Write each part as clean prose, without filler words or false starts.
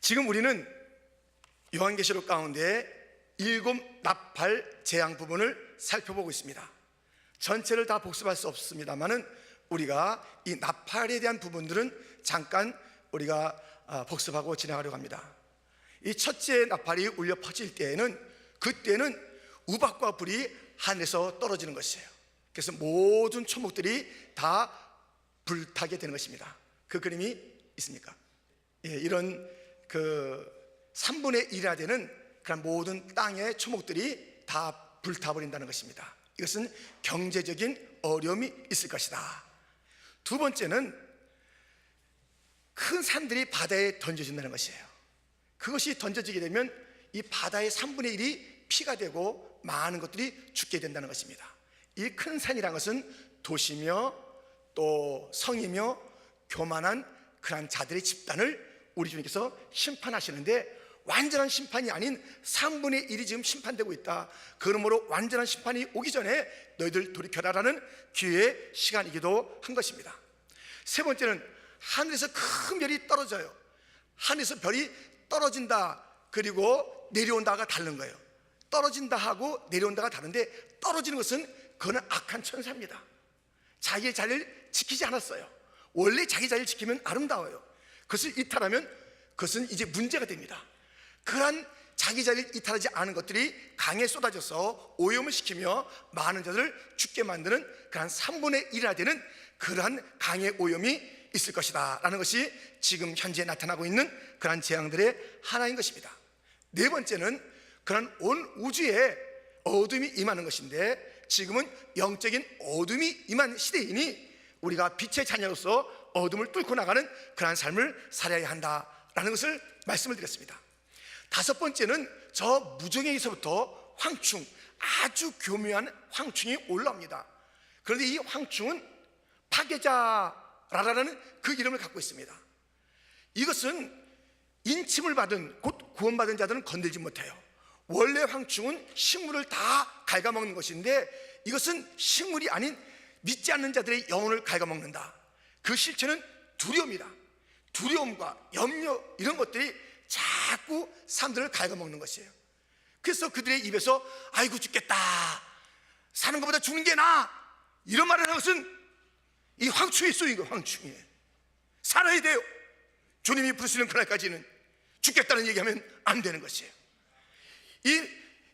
지금 우리는 요한계시록 가운데 7 나팔 재앙 부분을 살펴보고 있습니다. 전체를 다 복습할 수 없습니다만은 우리가 이 나팔에 대한 부분들은 잠깐 우리가 복습하고 진행하려고 합니다. 이 첫째 나팔이 울려 퍼질 때에는, 그때는 우박과 불이 하늘에서 떨어지는 것이에요. 그래서 모든 초목들이 다 불타게 되는 것입니다. 그 그림이 있습니까? 이런 그 3분의 1이나 되는 그런 모든 땅의 초목들이 다 불타버린다는 것입니다. 이것은 경제적인 어려움이 있을 것이다. 두 번째는 큰 산들이 바다에 던져진다는 것이에요. 그것이 던져지게 되면 이 바다의 3분의 1이 피가 되고 많은 것들이 죽게 된다는 것입니다. 이 큰 산이라는 것은 도시며 또 성이며 교만한 그러한 자들의 집단을 우리 주님께서 심판하시는데, 완전한 심판이 아닌 3분의 1이 지금 심판되고 있다. 그러므로 완전한 심판이 오기 전에 너희들 돌이켜라라는 기회의 시간이기도 한 것입니다. 세 번째는 하늘에서 큰 별이 떨어져요. 하늘에서 별이 떨어진다 그리고 내려온다가 다른 거예요. 떨어진다 하고 내려온다가 다른데, 떨어지는 것은 그는 악한 천사입니다. 자기의 자리를 지키지 않았어요. 원래 자기 자리를 지키면 아름다워요. 그것을 이탈하면 그것은 이제 문제가 됩니다. 그러한 자기 자리를 이탈하지 않은 것들이 강에 쏟아져서 오염을 시키며 많은 자들을 죽게 만드는 그러한 3분의 1이나 되는 그러한 강의 오염이 있을 것이다 라는 것이 지금 현재 나타나고 있는 그러한 재앙들의 하나인 것입니다. 네 번째는 그러한 온 우주에 어둠이 임하는 것인데, 지금은 영적인 어둠이 임한 시대이니 우리가 빛의 자녀로서 어둠을 뚫고 나가는 그러한 삶을 살아야 한다라는 것을 말씀을 드렸습니다. 다섯 번째는 저 무정에서부터 황충, 아주 교묘한 황충이 올라옵니다. 그런데 이 황충은 파괴자라는 그 이름을 갖고 있습니다. 이것은 인침을 받은, 곧 구원받은 자들은 건들지 못해요. 원래 황충은 식물을 다 갉아먹는 것인데, 이것은 식물이 아닌 믿지 않는 자들의 영혼을 갉아먹는다. 그 실체는 두려움이다. 두려움과 염려, 이런 것들이 자꾸 사람들을 갉아먹는 것이에요. 그래서 그들의 입에서 아이고 죽겠다, 사는 것보다 죽는 게 나아, 이런 말을 하는 것은 이 황충이 쏘인 거예요. 황충이에요. 살아야 돼요. 주님이 부르시는 그날까지는 죽겠다는 얘기하면 안 되는 것이에요. 이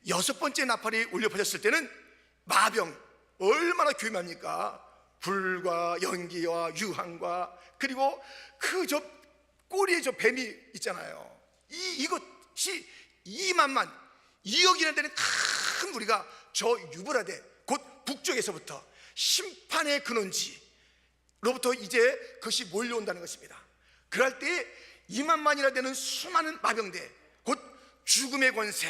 여섯 번째 나팔이 울려 퍼졌을 때는 마병, 얼마나 교묘합니까? 불과 연기와 유황과, 그리고 그 저 꼬리에 저 뱀이 있잖아요. 이것이 2만만 2억이나 되는 큰 무리가 저 유브라데, 곧 북쪽에서부터 심판의 근원지로부터 이제 그것이 몰려온다는 것입니다. 그럴 때 2만만이나 되는 수많은 마병대, 곧 죽음의 권세,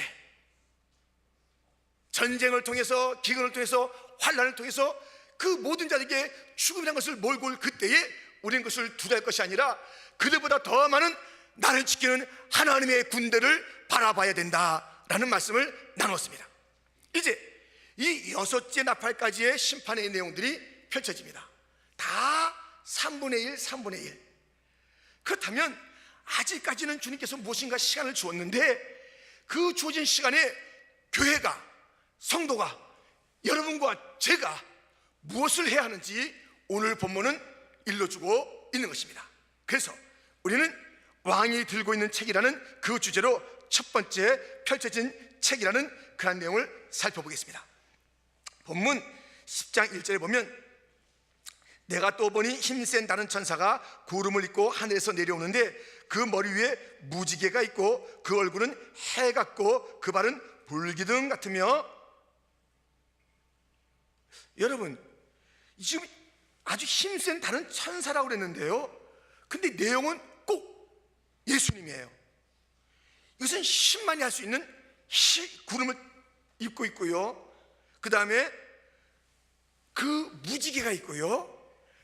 전쟁을 통해서, 기근을 통해서, 환난을 통해서 그 모든 자들에게 죽음이라는 것을 몰고 올 그때에 우리는 그것을 두려워할 것이 아니라 그들보다 더 많은 나를 지키는 하나님의 군대를 바라봐야 된다라는 말씀을 나눴습니다. 이제 이 여섯째 나팔까지의 심판의 내용들이 펼쳐집니다. 다 3분의 1, 3분의 1. 그렇다면 아직까지는 주님께서 무엇인가 시간을 주었는데, 그 주어진 시간에 교회가, 성도가, 여러분과 제가 무엇을 해야 하는지 오늘 본문은 일러주고 있는 것입니다. 그래서 우리는 왕이 들고 있는 책이라는 그 주제로 첫 번째 펼쳐진 책이라는 그런 내용을 살펴보겠습니다. 본문 10장 1절에 보면, 내가 또 보니 힘센 다른 천사가 구름을 입고 하늘에서 내려오는데, 그 머리 위에 무지개가 있고 그 얼굴은 해 같고 그 발은 불기둥 같으며. 여러분, 지금 아주 힘센 다른 천사라고 그랬는데요, 근데 내용은 꼭 예수님이에요. 이것은 힘만이 할 수 있는 구름을 입고 있고요, 그 다음에 그 무지개가 있고요,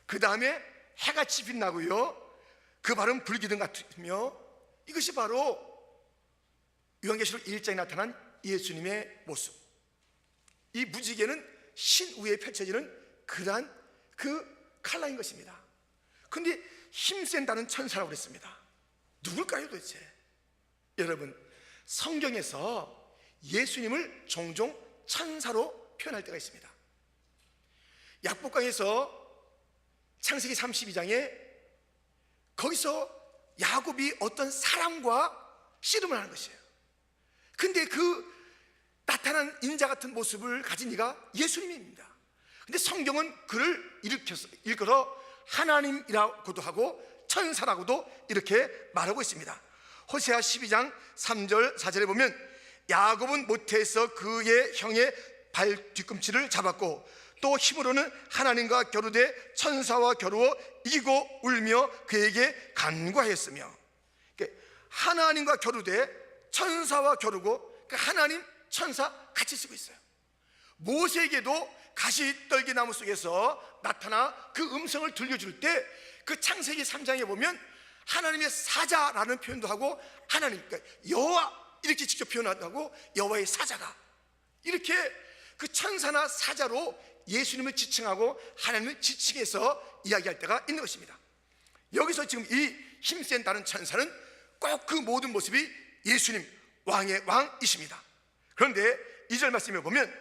그 다음에 해같이 빛나고요, 그 발은 불기둥 같으며. 이것이 바로 요한계시록 1장에 나타난 예수님의 모습. 이 무지개는 신 위에 펼쳐지는 그러한 그 칼라인 것입니다. 그런데 힘센다는 천사라고 그랬습니다. 누굴까요 도대체? 여러분, 성경에서 예수님을 종종 천사로 표현할 때가 있습니다. 약복강에서 창세기 32장에 거기서 야곱이 어떤 사람과 씨름을 하는 것이에요. 근데 그 나타난 인자 같은 모습을 가진 이가 예수님입니다. 근데 성경은 그를 일컬어 하나님이라고도 하고 천사라고도 이렇게 말하고 있습니다. 호세아 12장 3절 4절에 보면 야곱은 모태에서 그의 형의 발 뒤꿈치를 잡았고 또 힘으로는 하나님과 겨루되 천사와 겨루어 이기고 울며 그에게 간구하였으며, 하나님과 겨루되 천사와 겨루고 하나님 천사 같이 쓰고 있어요. 모세에게도 가시떨기 나무 속에서 나타나 그 음성을 들려줄 때 그 창세기 3장에 보면 하나님의 사자라는 표현도 하고 하나님, 그러니까 여호와 이렇게 직접 표현하고 여호와의 사자가 이렇게 그 천사나 사자로 예수님을 지칭하고 하나님을 지칭해서 이야기할 때가 있는 것입니다. 여기서 지금 이 힘센 다른 천사는 꼭 그 모든 모습이 예수님 왕의 왕이십니다. 그런데 2절 말씀에 보면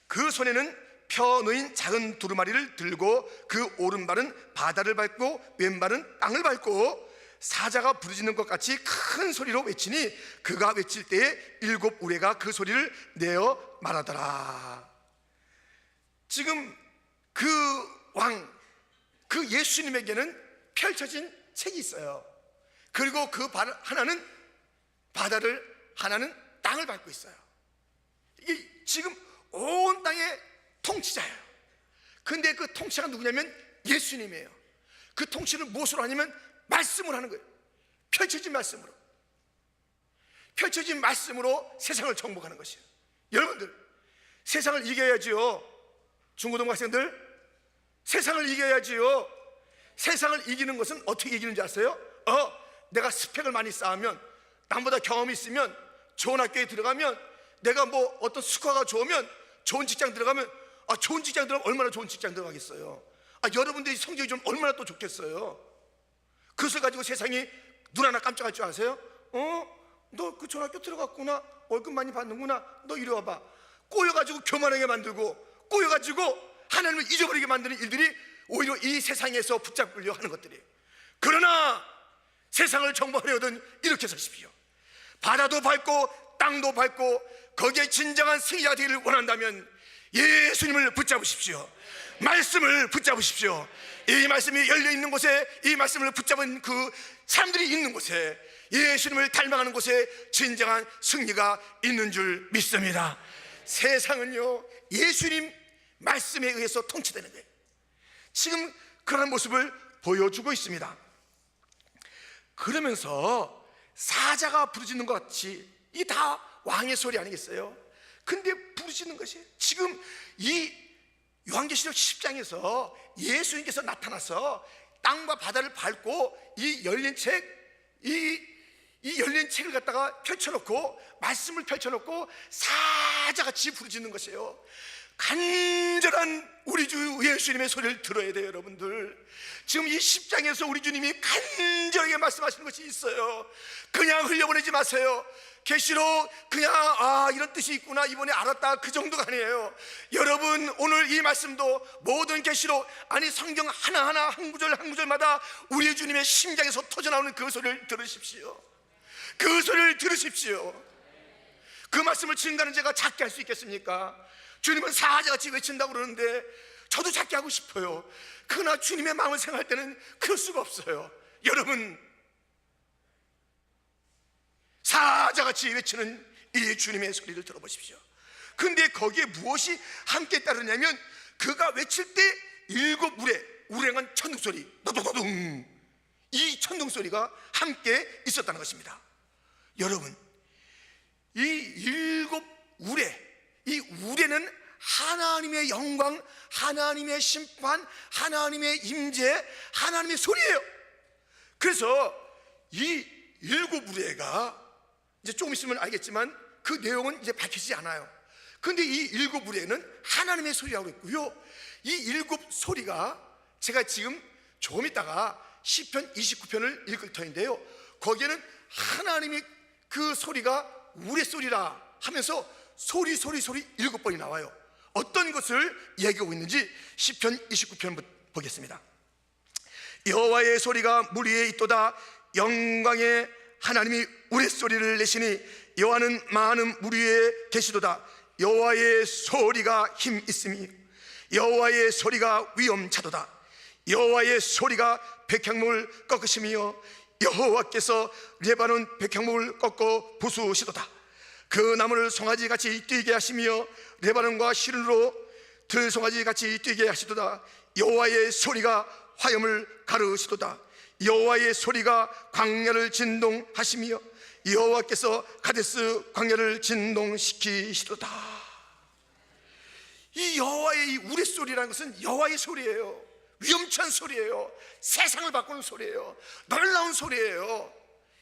그 손에는 펴 놓인 작은 두루마리를 들고 그 오른발은 바다를 밟고 왼발은 땅을 밟고 사자가 부르짖는 것 같이 큰 소리로 외치니 그가 외칠 때에 7 우레가 그 소리를 내어 말하더라. 지금 그 왕, 그 예수님에게는 펼쳐진 책이 있어요. 그리고 그 하나는 바다를, 하나는 땅을 밟고 있어요. 이게 지금 온 땅의 통치자예요. 근데 그 통치자가 누구냐면 예수님이에요. 그 통치를 무엇으로 하냐면 말씀으로 하는 거예요. 펼쳐진 말씀으로, 펼쳐진 말씀으로 세상을 정복하는 것이에요. 여러분들, 세상을 이겨야지요. 중고등부 학생들, 세상을 이겨야지요. 세상을 이기는 것은 어떻게 이기는 줄 아세요? 내가 스펙을 많이 쌓으면, 남보다 경험이 있으면, 좋은 학교에 들어가면, 내가 뭐 어떤 스코어가 좋으면, 좋은 직장 들어가면, 좋은 직장 들어가면 얼마나 좋은 직장 들어가겠어요. 여러분들이 성적이 좀 얼마나 또 좋겠어요. 그것을 가지고 세상이 눈 하나 깜짝할 줄 아세요? 너 그 좋은 학교 들어갔구나, 월급 많이 받는구나, 너 이리 와봐. 꼬여가지고 교만하게 만들고, 꼬여가지고 하나님을 잊어버리게 만드는 일들이 오히려 이 세상에서 붙잡으려 하는 것들이에요. 그러나 세상을 정복하려든 이렇게 서십시오. 바다도 밟고 땅도 밟고 거기에 진정한 승리가 되기를 원한다면 예수님을 붙잡으십시오. 말씀을 붙잡으십시오. 이 말씀이 열려있는 곳에, 이 말씀을 붙잡은 그 사람들이 있는 곳에, 예수님을 닮아가는 곳에 진정한 승리가 있는 줄 믿습니다. 세상은요, 예수님 말씀에 의해서 통치되는 거예요. 지금 그런 모습을 보여주고 있습니다. 그러면서 사자가 부르짖는 것 같이, 이게 다 왕의 소리 아니겠어요? 근데 부르짖는 것이 지금 이 요한계시록 10장에서 예수님께서 나타나서 땅과 바다를 밟고 이 열린 책, 이 열린 책을 갖다가 펼쳐놓고 말씀을 펼쳐놓고 사자같이 부르짖는 것이에요. 간절한 우리 주 예수님의 소리를 들어야 돼요. 여러분들, 지금 이 10장에서 우리 주님이 간절하게 말씀하시는 것이 있어요. 그냥 흘려보내지 마세요. 계시록 그냥 이런 뜻이 있구나 이번에 알았다, 그 정도가 아니에요. 여러분, 오늘 이 말씀도 모든 계시록, 아니 성경 하나하나 한 구절 한 구절마다 우리 주님의 심장에서 터져나오는 그 소리를 들으십시오. 그 소리를 들으십시오. 그 말씀을 증가하는 제가 작게 할 수 있겠습니까? 주님은 사자같이 외친다고 그러는데 저도 작게 하고 싶어요. 그러나 주님의 마음을 생각할 때는 그럴 수가 없어요. 여러분, 사자같이 외치는 이 주님의 소리를 들어보십시오. 근데 거기에 무엇이 함께 따르냐면 그가 외칠 때 7 우레, 우레는 천둥소리, 도도도둥, 이 천둥소리가 함께 있었다는 것입니다. 여러분, 이 7 우레, 이 우레는 하나님의 영광, 하나님의 심판, 하나님의 임재, 하나님의 소리예요. 그래서 이 7 우레가 이제 조금 있으면 알겠지만 그 내용은 이제 밝히지 않아요. 근데 이 7 우레는 하나님의 소리라고 했고요. 이 7 소리가 제가 지금 조금 있다가 시편 29편을 읽을 터인데요, 거기에는 하나님이 그 소리가 우레소리라 하면서 소리 7번이 나와요. 어떤 것을 얘기하고 있는지 시편 29편 보겠습니다. 여호와의 소리가 물 위에 있도다. 영광의 하나님이 우레소리를 내시니 여호와는 많은 물 위에 계시도다. 여호와의 소리가 힘 있음이 여호와의 소리가 위엄차도다. 여호와의 소리가 백향목을 꺾으시며 여호와께서 레바논 백향목을 꺾어 부수시도다. 그 나무를 송아지같이 뛰게 하시며 레바논과 시른으로 들송아지같이 뛰게 하시도다. 여호와의 소리가 화염을 가르시도다. 여호와의 소리가 광야를 진동하시며 여호와께서 가데스 광야를 진동시키시도다. 이 여호와의 이 우레소리라는 것은 여호와의 소리예요. 위험찬 소리예요. 세상을 바꾸는 소리예요. 놀라운 소리예요.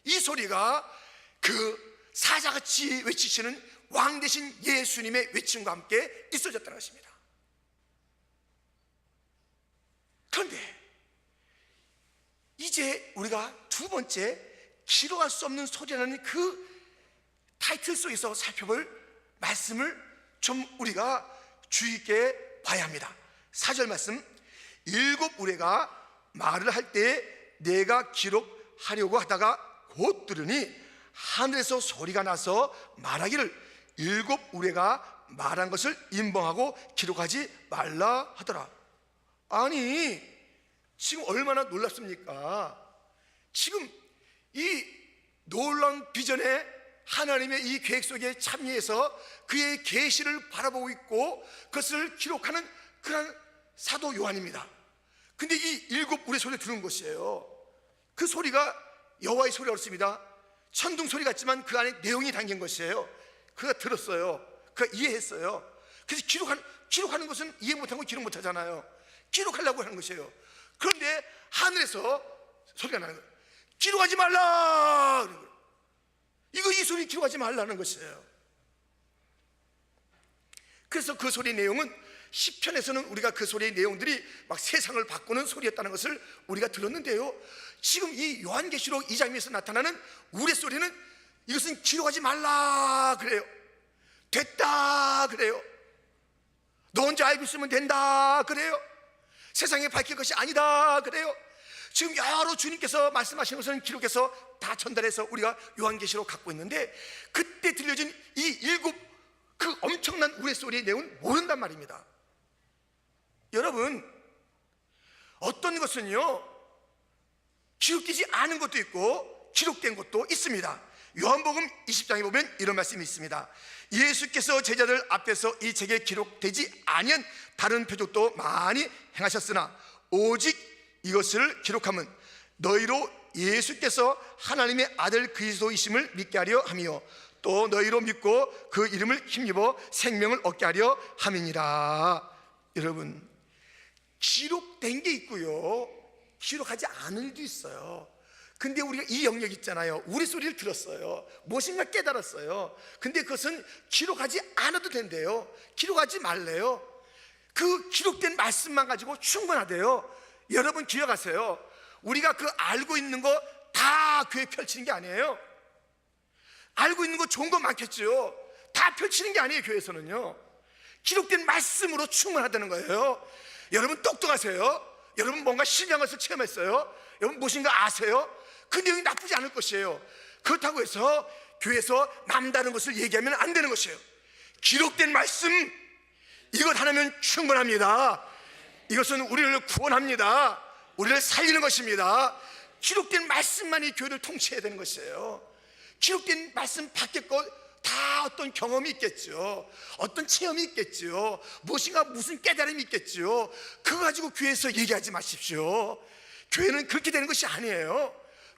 이 소리가 그 사자같이 외치시는 왕 대신 예수님의 외침과 함께 있어졌다는 것입니다. 그런데 이제 우리가 두 번째 기록할 수 없는 소리라는 그 타이틀 속에서 살펴볼 말씀을 좀 우리가 주의 있게 봐야 합니다. 4절 말씀, 7 우레가 말을 할 때 내가 기록하려고 하다가 곧 들으니 하늘에서 소리가 나서 말하기를 7 우레가 말한 것을 인봉하고 기록하지 말라 하더라. 아니 지금 얼마나 놀랍습니까? 지금 이 놀라운 비전에 하나님의 이 계획 속에 참여해서 그의 계시를 바라보고 있고 그것을 기록하는 그런 사도 요한입니다. 근데 이 7 우레 소리를 들은 것이에요. 그 소리가 여호와의 소리가 그렇습니다. 천둥 소리 같지만 그 안에 내용이 담긴 것이에요. 그가 들었어요. 그가 이해했어요. 그래서 기록하는 것은 이해 못한 거 기록 못하잖아요. 기록하려고 하는 것이에요. 그런데 하늘에서 소리가 나는 거예요. 기록하지 말라. 이거 이 소리 기록하지 말라는 것이에요. 그래서 그 소리의 내용은 시편에서는 우리가 그 소리의 내용들이 막 세상을 바꾸는 소리였다는 것을 우리가 들었는데요, 지금 이 요한계시록 2장에서 나타나는 우레소리는 이것은 기록하지 말라 그래요. 됐다 그래요. 너 혼자 알고 있으면 된다 그래요. 세상에 밝힐 것이 아니다 그래요. 지금 여러 주님께서 말씀하시는 것은 기록해서 다 전달해서 우리가 요한계시록 갖고 있는데 그때 들려진 이 7 그 엄청난 우레소리의 내용은 모른단 말입니다. 여러분, 어떤 것은요 기록되지 않은 것도 있고 기록된 것도 있습니다. 요한복음 20장에 보면 이런 말씀이 있습니다. 예수께서 제자들 앞에서 이 책에 기록되지 아니한 다른 표적도 많이 행하셨으나 오직 이것을 기록함은 너희로 예수께서 하나님의 아들 그리스도이심을 믿게 하려 함이요 또 너희로 믿고 그 이름을 힘입어 생명을 얻게 하려 함이니라. 여러분, 기록된 게 있고요 기록하지 않은 일도 있어요. 근데 우리가 이 영역 있잖아요. 우리 소리를 들었어요. 무엇인가 깨달았어요. 근데 그것은 기록하지 않아도 된대요. 기록하지 말래요. 그 기록된 말씀만 가지고 충분하대요. 여러분 기억하세요. 우리가 그 알고 있는 거 다 교회 펼치는 게 아니에요. 알고 있는 거 좋은 거 많겠죠. 다 펼치는 게 아니에요. 교회에서는요 기록된 말씀으로 충분하다는 거예요. 여러분 똑똑하세요. 여러분 뭔가 신기한 것을 체험했어요. 여러분 무엇인가 아세요. 그 내용이 나쁘지 않을 것이에요. 그렇다고 해서 교회에서 남다른 것을 얘기하면 안 되는 것이에요. 기록된 말씀 이것 하나면 충분합니다. 이것은 우리를 구원합니다. 우리를 살리는 것입니다. 기록된 말씀만이 교회를 통치해야 되는 것이에요. 기록된 말씀 밖에 것 다 어떤 경험이 있겠죠. 어떤 체험이 있겠죠. 무엇인가 무슨 깨달음이 있겠죠. 그거 가지고 교회에서 얘기하지 마십시오. 교회는 그렇게 되는 것이 아니에요.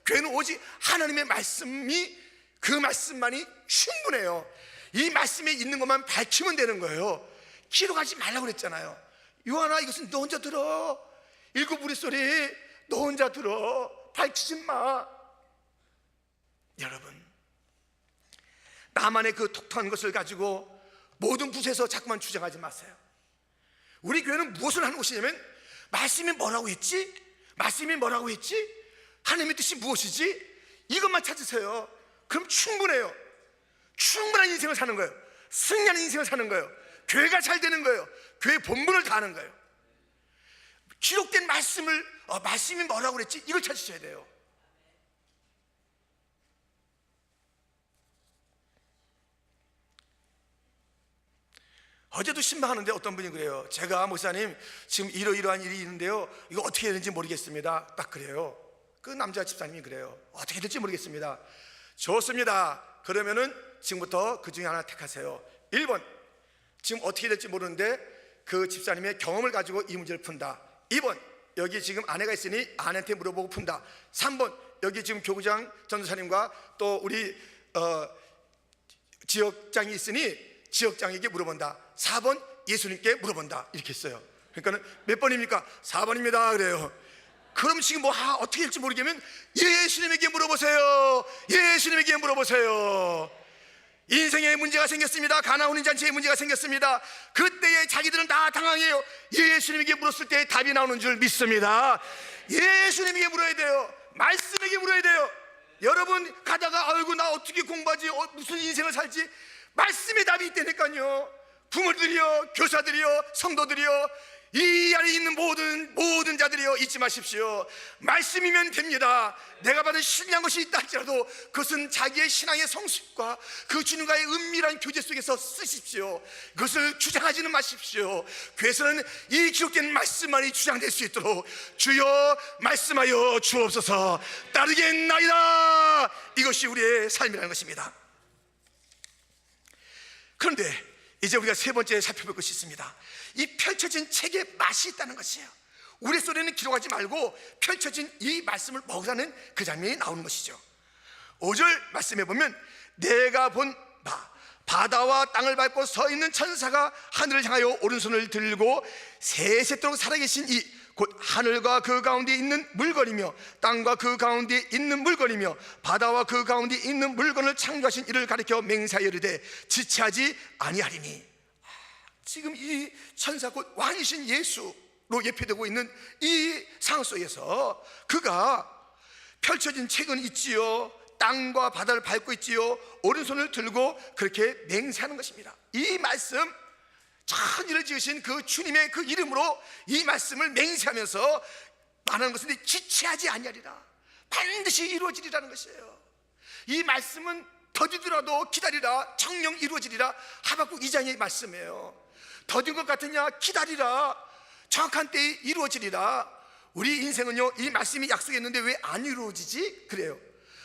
교회는 오직 하나님의 말씀이 그 말씀만이 충분해요. 이 말씀에 있는 것만 밝히면 되는 거예요. 기록하지 말라고 그랬잖아요. 요한아 이것은 너 혼자 들어. 7 우레소리 너 혼자 들어. 밝히지 마. 여러분, 나만의 그 독특한 것을 가지고 모든 부서에서 자꾸만 주장하지 마세요. 우리 교회는 무엇을 하는 곳이냐면 말씀이 뭐라고 했지? 말씀이 뭐라고 했지? 하나님의 뜻이 무엇이지? 이것만 찾으세요. 그럼 충분해요. 충분한 인생을 사는 거예요. 승리하는 인생을 사는 거예요. 교회가 잘 되는 거예요. 교회 본분을 다하는 거예요. 기록된 말씀을 말씀이 뭐라고 그랬지? 이걸 찾으셔야 돼요. 어제도 신방하는데 어떤 분이 그래요. 제가 목사님 지금 이러이러한 일이 있는데요, 이거 어떻게 해야 되는지 모르겠습니다. 딱 그래요. 그 남자 집사님이 그래요. 어떻게 될지 모르겠습니다. 좋습니다. 그러면은 지금부터 그 중에 하나 택하세요. 1번, 지금 어떻게 될지 모르는데 그 집사님의 경험을 가지고 이 문제를 푼다. 2번, 여기 지금 아내가 있으니 아내한테 물어보고 푼다. 3번, 여기 지금 교구장 전도사님과 또 우리 지역장이 있으니 지역장에게 물어본다. 4번, 예수님께 물어본다. 이렇게 했어요. 그러니까는 몇 번입니까? 4번입니다. 그래요. 그럼 지금 어떻게 될지 모르겠으면 예수님에게 물어보세요. 예수님에게 물어보세요. 인생에 문제가 생겼습니다. 가나안 혼인 잔치에 문제가 생겼습니다. 그때에 자기들은 다 당황해요. 예수님에게 물었을 때 답이 나오는 줄 믿습니다. 예수님에게 물어야 돼요. 말씀에게 물어야 돼요. 여러분 가다가 아이고 나 어떻게 공부하지, 무슨 인생을 살지, 말씀의 답이 있다니까요. 부모들이요, 교사들이요, 성도들이요, 이 안에 있는 모든 자들이요, 잊지 마십시오. 말씀이면 됩니다. 내가 받은 신뢰한 것이 있다 할지라도 그것은 자기의 신앙의 성숙과 그 주님과의 은밀한 교제 속에서 쓰십시오. 그것을 주장하지는 마십시오. 그래서는 이 기록된 말씀만이 주장될 수 있도록 주여 말씀하여 주옵소서, 따르겠나이다. 이것이 우리의 삶이라는 것입니다. 그런데 이제 우리가 세 번째 살펴볼 것이 있습니다. 이 펼쳐진 책에 맛이 있다는 것이에요. 우레소리는 기록하지 말고 펼쳐진 이 말씀을 먹으라는 그 장면이 나오는 것이죠. 5절 말씀해 보면 내가 본 바다와 땅을 밟고 서 있는 천사가 하늘을 향하여 오른손을 들고 세세토록 살아계신 이 곧 하늘과 그 가운데 있는 물건이며 땅과 그 가운데 있는 물건이며 바다와 그 가운데 있는 물건을 창조하신 이를 가리켜 맹세하여 이르되 지체하지 아니하리니. 지금 이 천사 곧 왕이신 예수로 예표되고 있는 이 상황 속에서 그가 펼쳐진 책은 있지요, 땅과 바다를 밟고 있지요, 오른손을 들고 그렇게 맹세하는 것입니다. 이 말씀, 천지를 지으신 그 주님의 그 이름으로 이 말씀을 맹세하면서 말하는 것은 지체하지 아니하리라, 반드시 이루어지리라는 것이에요. 이 말씀은 더디더라도 기다리라, 정령 이루어지리라. 하박국 2장의 말씀이에요. 더딘 것 같으냐, 기다리라, 정확한 때에 이루어지리라. 우리 인생은요, 이 말씀이 약속했는데 왜 안 이루어지지? 그래요.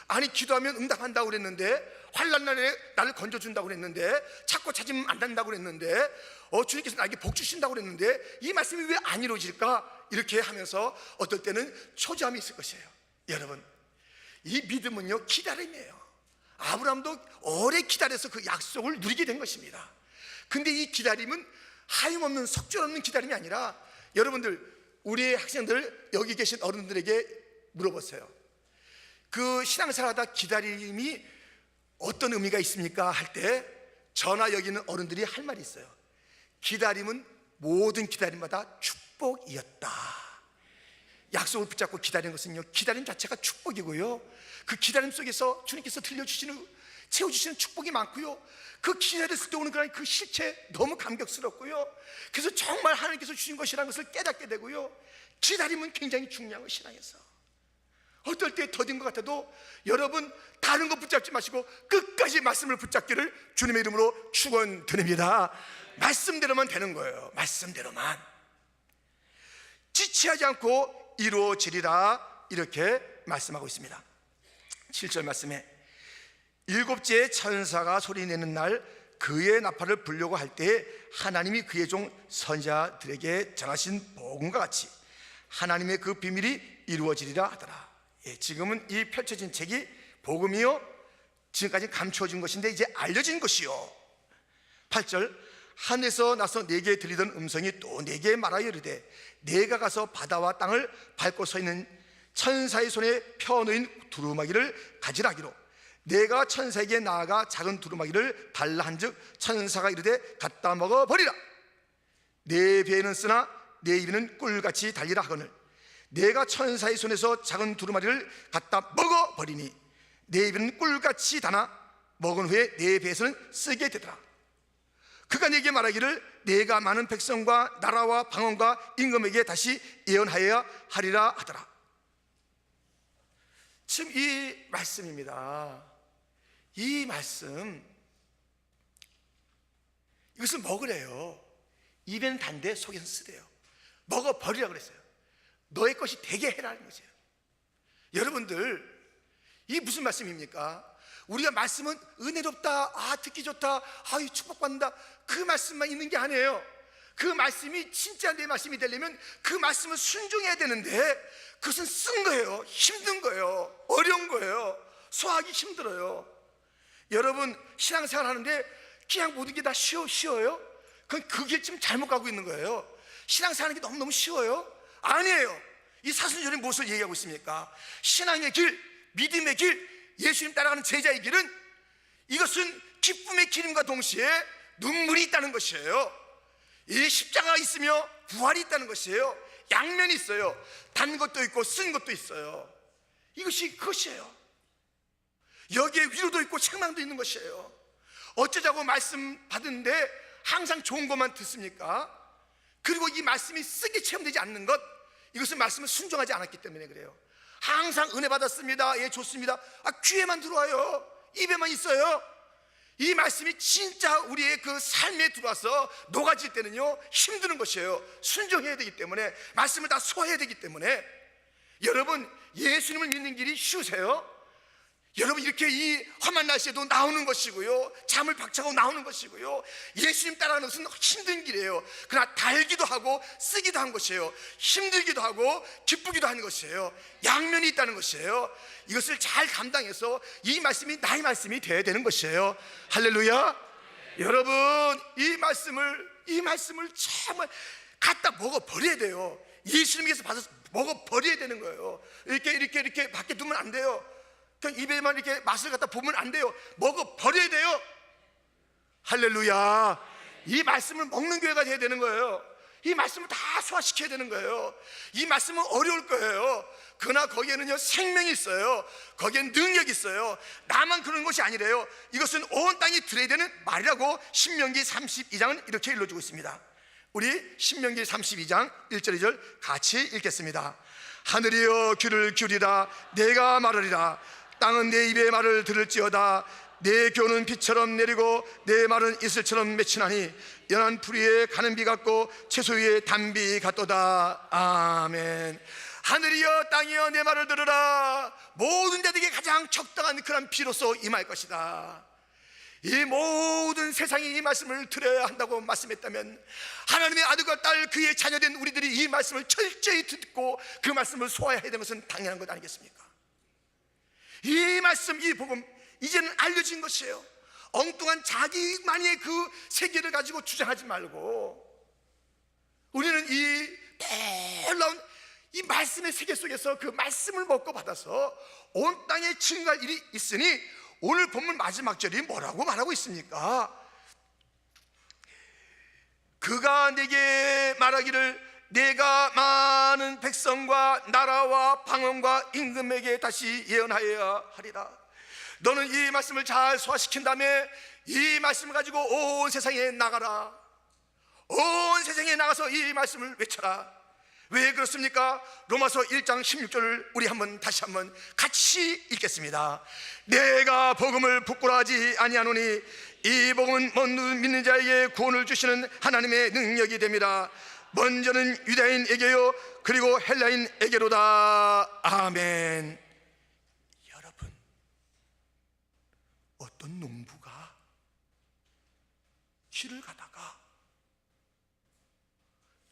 아니 기도하면 응답한다고 그랬는데, 환난 날에 나를 건져준다고 그랬는데, 찾고 찾으면 안 된다고 그랬는데, 주님께서 나에게 복 주신다고 그랬는데 이 말씀이 왜 안 이루어질까? 이렇게 하면서 어떨 때는 초조함이 있을 것이에요. 여러분, 이 믿음은요 기다림이에요. 아브라함도 오래 기다려서 그 약속을 누리게 된 것입니다. 근데 이 기다림은 하염없는 속절없는 기다림이 아니라, 여러분들 우리의 학생들 여기 계신 어른들에게 물어보세요. 그 신앙생활하다 기다림이 어떤 의미가 있습니까? 할 때 저나 여기 있는 어른들이 할 말이 있어요. 기다림은 모든 기다림마다 축복이었다. 약속을 붙잡고 기다리는 것은요, 기다림 자체가 축복이고요, 그 기다림 속에서 주님께서 들려주시는, 채워주시는 축복이 많고요, 그 기다렸을 때 오는 그 실체 너무 감격스럽고요, 그래서 정말 하나님께서 주신 것이라는 것을 깨닫게 되고요, 기다림은 굉장히 중요한 것, 신앙에서. 어떨 때 더딘 것 같아도 여러분 다른 거 붙잡지 마시고 끝까지 말씀을 붙잡기를 주님의 이름으로 축원드립니다. 말씀대로만 되는 거예요. 말씀대로만. 지체하지 않고 이루어지리라, 이렇게 말씀하고 있습니다. 7절 말씀에 일곱째 천사가 소리내는 날 그의 나팔을 불려고 할 때에 하나님이 그의 종 선지자들에게 전하신 복음과 같이 하나님의 그 비밀이 이루어지리라 하더라. 지금은 이 펼쳐진 책이 복음이요, 지금까지 감추어진 것인데 이제 알려진 것이요. 8절 하늘에서 나서 내게 들리던 음성이 또 내게 말하여 이르되 내가 가서 바다와 땅을 밟고 서 있는 천사의 손에 펴놓인 두루마기를 가지라 하기로 내가 천사에게 나아가 작은 두루마기를 달라 한즉 천사가 이르되 갖다 먹어버리라. 내 배에는 쓰나 내 입에는 꿀같이 달리라 하거늘 내가 천사의 손에서 작은 두루마리를 갖다 먹어버리니 내 입에는 꿀같이 다나 먹은 후에 내 배에서는 쓰게 되더라. 그가 내게 말하기를 내가 많은 백성과 나라와 방언과 임금에게 다시 예언하여야 하리라 하더라. 지금 이 말씀입니다. 이 말씀, 이것을 먹으래요. 입에는 단데 속에는 쓰대요. 먹어버리라 그랬어요. 너의 것이 되게 해라는 거죠. 여러분들, 이게 무슨 말씀입니까? 우리가 말씀은 은혜롭다, 듣기 좋다, 축복받는다, 그 말씀만 있는 게 아니에요. 그 말씀이 진짜 내 말씀이 되려면 그 말씀을 순종해야 되는데, 그것은 쓴 거예요. 힘든 거예요. 어려운 거예요. 소화하기 힘들어요. 여러분, 신앙생활 하는데 그냥 모든 게 다 쉬워요? 그건 그게 지금 잘못 가고 있는 거예요. 신앙생활 하는 게 너무너무 쉬워요? 아니에요. 이 사순절이 무엇을 얘기하고 있습니까? 신앙의 길, 믿음의 길, 예수님 따라가는 제자의 길은, 이것은 기쁨의 길임과 동시에 눈물이 있다는 것이에요. 이 십자가가 있으며 부활이 있다는 것이에요. 양면이 있어요. 단 것도 있고 쓴 것도 있어요. 이것이 그것이에요. 여기에 위로도 있고 책망도 있는 것이에요. 어쩌자고 말씀 받은데 항상 좋은 것만 듣습니까? 그리고 이 말씀이 쓰게 체험되지 않는 것, 이것은 말씀을 순종하지 않았기 때문에 그래요. 항상 은혜 받았습니다, 예 좋습니다, 귀에만 들어와요. 입에만 있어요. 이 말씀이 진짜 우리의 그 삶에 들어와서 녹아질 때는요, 힘드는 것이에요. 순종해야 되기 때문에, 말씀을 다 소화해야 되기 때문에. 여러분, 예수님을 믿는 길이 쉬우세요? 여러분, 이렇게 이 험한 날씨에도 나오는 것이고요, 잠을 박차고 나오는 것이고요, 예수님 따라가는 것은 힘든 길이에요. 그러나 달기도 하고 쓰기도 한 것이에요. 힘들기도 하고 기쁘기도 하는 것이에요. 양면이 있다는 것이에요. 이것을 잘 감당해서 이 말씀이 나의 말씀이 되어야 되는 것이에요. 할렐루야. 여러분, 이 말씀을 정말 갖다 먹어버려야 돼요. 예수님께서 받아서 먹어버려야 되는 거예요. 이렇게 밖에 두면 안 돼요. 그냥 입에만 이렇게 맛을 갖다 보면 안 돼요. 먹어버려야 돼요. 할렐루야. 이 말씀을 먹는 교회가 돼야 되는 거예요. 이 말씀을 다 소화시켜야 되는 거예요. 이 말씀은 어려울 거예요. 그러나 거기에는요, 생명이 있어요. 거기엔 능력이 있어요. 나만 그런 것이 아니래요. 이것은 온 땅이 들어야 되는 말이라고 신명기 32장은 이렇게 일러주고 있습니다. 우리 신명기 32장 1절 2절 같이 읽겠습니다. 하늘이여 귀를 기울이라. 내가 말하리라. 땅은 내 입의 말을 들을지어다. 내 교는 비처럼 내리고 내 말은 이슬처럼 맺히나니 연한 풀 위에 가는 비 같고 채소 위에 단비 같도다. 아멘. 하늘이여 땅이여 내 말을 들으라. 모든 자들에게 가장 적당한 그런 비로소 임할 것이다. 이 모든 세상이 이 말씀을 들어야 한다고 말씀했다면, 하나님의 아들과 딸, 그의 자녀된 우리들이 이 말씀을 철저히 듣고 그 말씀을 소화해야 되는 것은 당연한 것 아니겠습니까? 이 말씀, 이 복음, 이제는 알려진 것이에요. 엉뚱한 자기만의 그 세계를 가지고 주장하지 말고, 우리는 이 놀라운 이 말씀의 세계 속에서 그 말씀을 먹고 받아서 온 땅에 증거할 일이 있으니, 오늘 본문 마지막 절이 뭐라고 말하고 있습니까? 그가 내게 말하기를 내가 많은 백성과 나라와 방언과 임금에게 다시 예언하여야 하리라. 너는 이 말씀을 잘 소화시킨 다음에 이 말씀을 가지고 온 세상에 나가라. 온 세상에 나가서 이 말씀을 외쳐라. 왜 그렇습니까? 로마서 1장 16절을 우리 다시 한번 같이 읽겠습니다. 내가 복음을 부끄러워하지 아니하노니 이 복음은 모든 믿는 자에게 구원을 주시는 하나님의 능력이 됩니다. 먼저는 유다인에게요 그리고 헬라인에게로다. 아멘. 여러분, 어떤 농부가 길을 가다가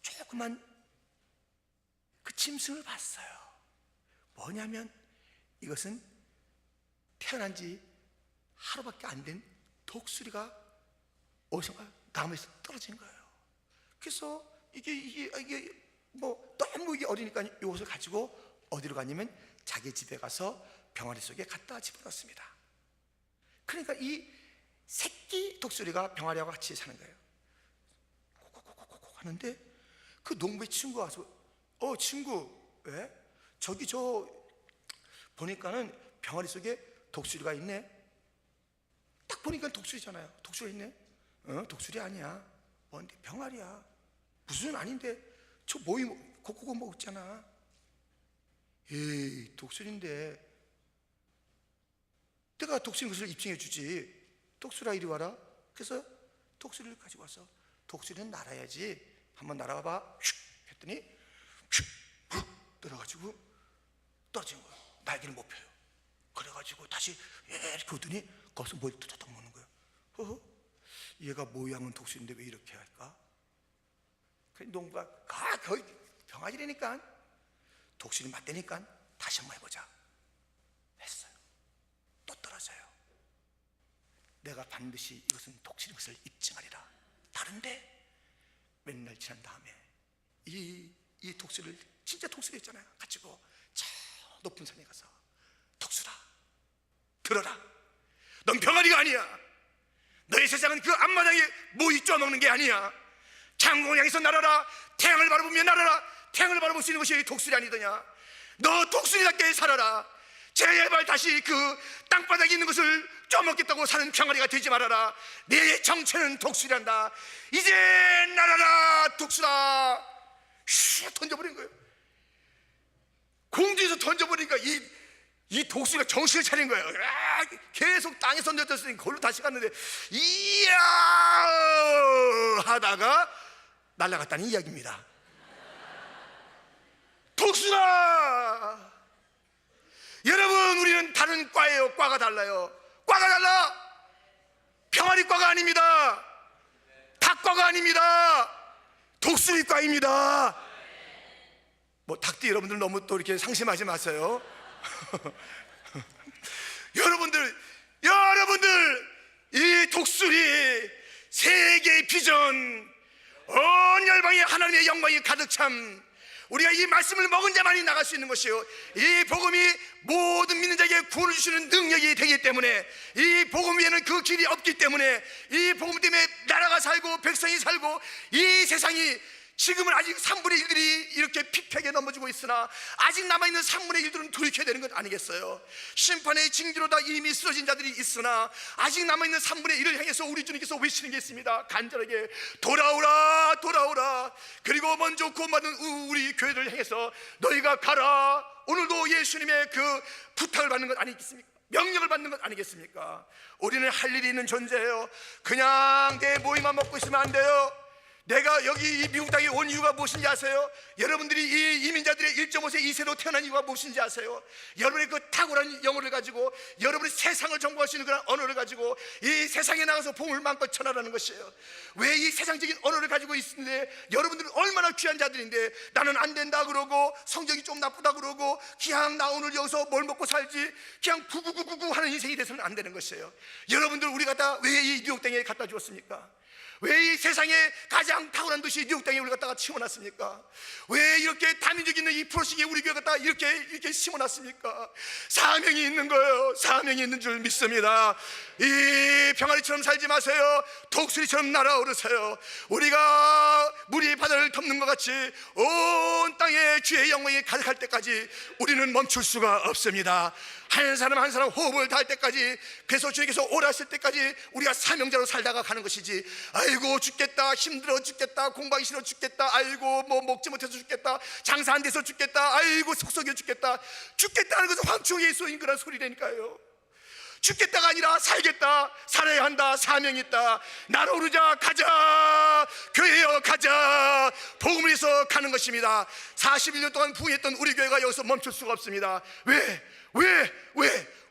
조그만 그 짐승을 봤어요. 뭐냐면 이것은 태어난 지 하루밖에 안 된 독수리가 어디선가 나무에서 떨어진 거예요. 그래서 이게 뭐 너무 이게 어리니까 이것을 가지고 어디로 가냐면 자기 집에 가서 병아리 속에 갖다 집어넣습니다. 그러니까 이 새끼 독수리가 병아리하고 같이 사는 거예요. 콕콕콕콕콕 하는데 그 농부의 친구가 와서 친구, 왜? 저기 보니까는 병아리 속에 독수리가 있네. 딱 보니까 독수리잖아요. 독수리 있네. 독수리 아니야. 뭔데? 병아리야. 무슨 아닌데 저 모이 코코고 먹었잖아. 에이, 독수리인데 내가 독수리인 것을 입증해 주지. 독수리야 이리 와라. 그래서 독수리를 가지고 와서 독수리는 날아야지. 한번 날아봐. 슉 했더니 슉 떨어가지고 떨어진 거예요. 날개를 못 펴요. 그래가지고 다시 이렇게 오더니 거기서 뭘 뚜둑 먹는 거예요. 얘가 모양은 독수리인데 왜 이렇게 할까? 농부가 거의 병아리라니까 독수리 맞대니까 다시 한번 해보자 했어요. 또 떨어져요. 내가 반드시 이것은 독수리인 것을 입증하리라. 다른데 맨날 지난 다음에 이 독수리를 진짜 독수리 있잖아요. 가지고 저 높은 산에 가서 독수라 들어라. 넌 병아리가 아니야. 너의 세상은 그 앞마당에 모이 쪼먹는 게 아니야. 창공을 향해서 날아라. 태양을 바라보며 날아라. 태양을 바라볼 수 있는 것이 독수리 아니더냐. 너 독수리답게 살아라. 제발 다시 그 땅바닥에 있는 것을 쪼먹겠다고 사는 병아리가 되지 말아라. 내 정체는 독수리란다. 이제 날아라 독수라. 슉 던져버린 거예요. 공중에서 던져버리니까 이 독수리가 정신을 차린 거예요. 계속 땅에서 던졌더니 거기로 다시 갔는데 이야 하다가 날아갔다는 이야기입니다. 독수라. 여러분, 우리는 다른 과예요. 과가 달라요. 과가 달라. 병아리과가 아닙니다. 닭과가 아닙니다. 독수리과입니다. 뭐 닭띠 여러분들 너무 또 이렇게 상심하지 마세요. 여러분들 이 독수리 세계의 비전, 온 열방에 하나님의 영광이 가득 참 우리가 이 말씀을 먹은 자만이 나갈 수 있는 것이요, 이 복음이 모든 믿는 자에게 구원을 주시는 능력이 되기 때문에, 이 복음 위에는 그 길이 없기 때문에, 이 복음 때문에 나라가 살고 백성이 살고 이 세상이 지금은 아직 3분의 1들이 이렇게 피폐하게 넘어지고 있으나 아직 남아있는 3분의 1들은 돌이켜야 되는 것 아니겠어요? 심판의 징조로 다 이미 쓰러진 자들이 있으나 아직 남아있는 3분의 1을 향해서 우리 주님께서 외치는 게 있습니다. 간절하게 돌아오라 돌아오라. 그리고 먼저 구원받은 우리 교회를 향해서 너희가 가라. 오늘도 예수님의 그 부탁을 받는 것 아니겠습니까? 명령을 받는 것 아니겠습니까? 우리는 할 일이 있는 존재예요. 그냥 내 모이만 먹고 있으면 안 돼요. 내가 여기 이 미국 땅에 온 이유가 무엇인지 아세요? 여러분들이 이 이민자들의 1.5세 2세로 태어난 이유가 무엇인지 아세요? 여러분의 그 탁월한 영어를 가지고, 여러분이 세상을 정복할 수 있는 그런 언어를 가지고 이 세상에 나가서 복음을 마음껏 전하라는 것이에요. 왜 이 세상적인 언어를 가지고 있는데 여러분들은 얼마나 귀한 자들인데 나는 안 된다 그러고 성적이 좀 나쁘다 그러고 그냥 나 오늘 여기서 뭘 먹고 살지 그냥 구구구구구 하는 인생이 돼서는 안 되는 것이에요. 여러분들 우리가 다 왜 이 뉴욕 땅에 갖다 주었습니까? 왜 이 세상에 가장 탁월한 도시 뉴욕 땅에 우리 갖다가 심어놨습니까? 왜 이렇게 다민족 있는 이 프로식에 우리 교회 갖다가 이렇게 심어놨습니까? 사명이 있는 거예요. 사명이 있는 줄 믿습니다. 이 병아리처럼 살지 마세요. 독수리처럼 날아오르세요. 우리가 물이 바다를 덮는 것 같이 온 땅에 주의 영광이 가득할 때까지 우리는 멈출 수가 없습니다. 한 사람 한 사람 호흡을 다할 때까지, 그래서 주님께서 오라실 때까지 우리가 사명자로 살다가 가는 것이지, 아이고 죽겠다, 힘들어 죽겠다, 공부하기 싫어 죽겠다, 아이고 뭐 먹지 못해서 죽겠다, 장사 안 돼서 죽겠다, 아이고 속썩여 죽겠다. 죽겠다는 것은 황충의 예수인 그런 소리라니까요. 죽겠다가 아니라 살겠다, 살아야 한다, 사명이 있다. 날아오르자, 가자, 교회여 가자, 복음을 위해서 가는 것입니다. 41년 동안 부흥했던 우리 교회가 여기서 멈출 수가 없습니다. 왜?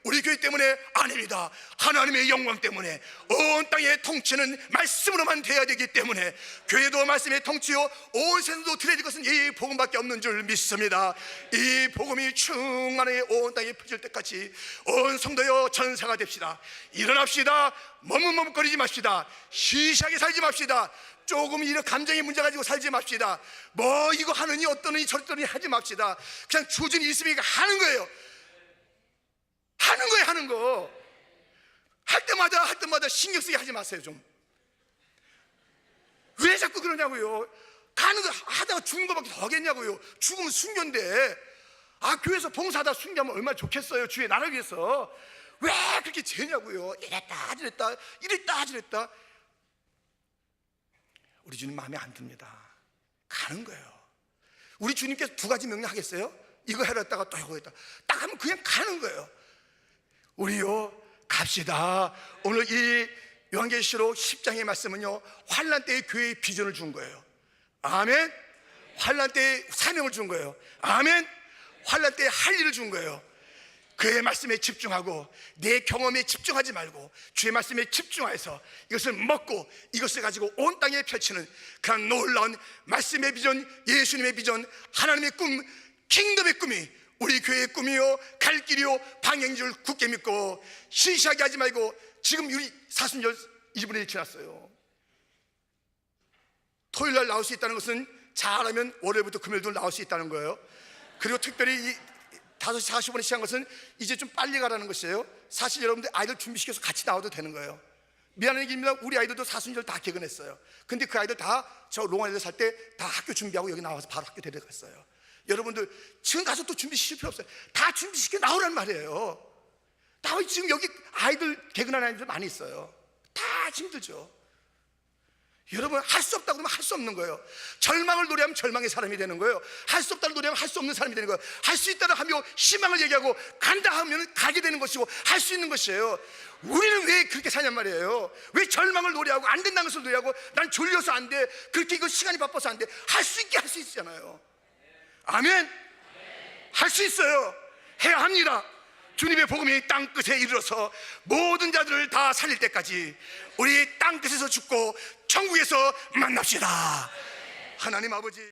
우리 교회 때문에 아닙니다. 하나님의 영광 때문에, 온 땅의 통치는 말씀으로만 돼야 되기 때문에, 교회도 말씀의 통치요 온 세상도 드려질 것은 이 복음밖에 없는 줄 믿습니다. 이 복음이 충만하게 온 땅에 퍼질 때까지 온 성도여 전사가 됩시다. 일어납시다. 머뭇머뭇거리지 맙시다. 시시하게 살지 맙시다. 조금 이런 감정의 문제 가지고 살지 맙시다. 뭐 이거 하느니 어떠느니 저떠느니 하지 맙시다. 그냥 주진이 있으니까 하는 거예요. 하는 거. 할 때마다 신경 쓰게 하지 마세요. 좀 왜 자꾸 그러냐고요. 가는 거 하다가 죽는 거밖에 더 하겠냐고요. 죽으면 순교인데, 교회에서 봉사하다 순교하면 얼마나 좋겠어요. 주의 나라를 위해서. 왜 그렇게 재냐고요. 이랬다 저랬다 이랬다 저랬다. 우리 주님 마음에 안 듭니다. 가는 거예요. 우리 주님께서 두 가지 명령 하겠어요? 이거 해라 했다가 또 이거 했다 딱 하면 그냥 가는 거예요. 우리요 갑시다. 오늘 이 요한계시록 10장의 말씀은요 환난 때의 교회의 비전을 준 거예요. 아멘. 환난 때의 사명을 준 거예요. 아멘. 환난 때의 할 일을 준 거예요. 그의 말씀에 집중하고 내 경험에 집중하지 말고 주의 말씀에 집중해서 이것을 먹고 이것을 가지고 온 땅에 펼치는 그런 놀라운 말씀의 비전, 예수님의 비전, 하나님의 꿈, 킹덤의 꿈이 우리 교회의 꿈이요 갈 길이요 방향줄 굳게 믿고 시시하게 하지 말고. 지금 우리 사순절 2분의 1 지났어요. 토요일날 나올 수 있다는 것은 잘하면 월요일부터 금요일도 나올 수 있다는 거예요. 그리고 특별히 이 5시 45분에 시작한 것은 이제 좀 빨리 가라는 것이에요. 사실 여러분들 아이들 준비시켜서 같이 나와도 되는 거예요. 미안한 얘기입니다. 우리 아이들도 사순절 다 개근했어요. 근데 그 아이들 다 저 롱아일에 살 때 다 학교 준비하고 여기 나와서 바로 학교 데려갔어요. 여러분들 지금 가서 또 준비시킬 필요 없어요. 다 준비시켜 나오란 말이에요. 다 지금 여기 아이들 개근한 아이들 많이 있어요. 다 힘들죠. 여러분 할 수 없다고 그러면 할 수 없는 거예요. 절망을 노래하면 절망의 사람이 되는 거예요. 할 수 없다고 노래하면 할 수 없는 사람이 되는 거예요. 할 수 있다고 하며 희망을 얘기하고 간다 하면 가게 되는 것이고 할 수 있는 것이에요. 우리는 왜 그렇게 사냔 말이에요. 왜 절망을 노래하고 안 된다는 것을 노래하고 난 졸려서 안 돼 그렇게 이거 시간이 바빠서 안 돼. 할 수 있게 할 수 있잖아요. 아멘. 할 수 있어요. 해야 합니다. 주님의 복음이 땅끝에 이르러서 모든 자들을 다 살릴 때까지 우리 땅끝에서 죽고 천국에서 만납시다. 하나님 아버지